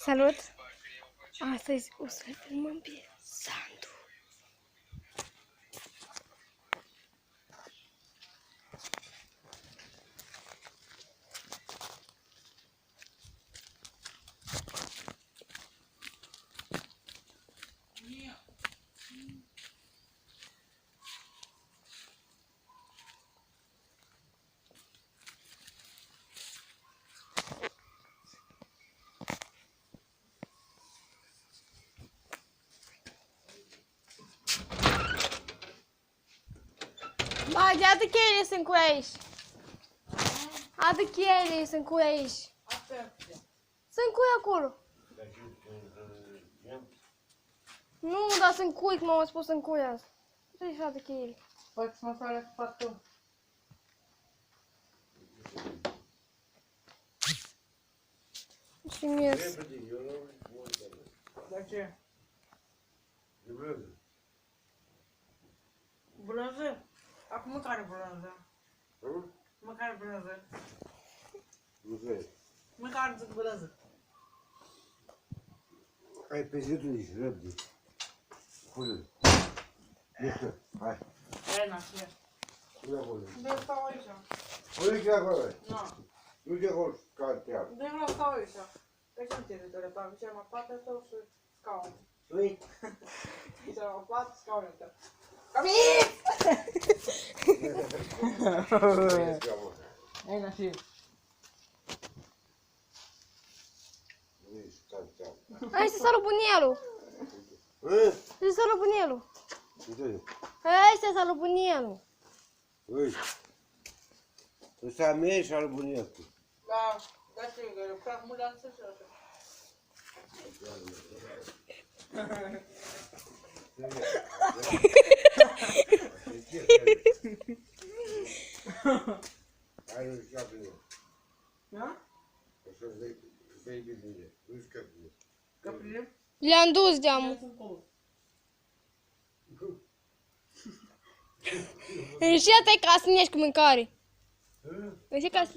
Salut! Astăzi o să-l filmăm pe Sandu. Bagi, adă cheile sunt cu aici. Adă cheile sunt cu aici. Sunt cui acolo. Nu, dar sunt cui, cum am spus, sunt cui azi. Trebuie să adă cheile. Poți mă să le fac tu. Și miers. De ce? De brânză. Brânză? Acum măcar brânză. Hă? Măcar brânză. Nu sei. Măcar zic brânză. Hai pe zi tu nici răbde. Pune-l. Ieși, hai. Hai, nașie. Pune acolo. De stau aici. Pune și acolo. Nu. Nu te acolo, cartea. De vreau stau aici. Pe ce-mi teritoriu? Pe ce mă patru tău și scaun. Ui. Ce mă patru scaunul tău. Cămin! Hai, nașie. Hai să salut bunelul. Hă? Să salut bunelul. Uite. Hai să salut bunelul. Ui. Ăsta mie și al bunicului. Da, da ce că lucra mult la să și așa. Hai, nu știu bine. Da? Așa vei bine. Nu știu bine. Căprine? Le-am dus deamul. Sunt cool. Și asta e ca să nești cu mâncare. Hă? Vezi ca să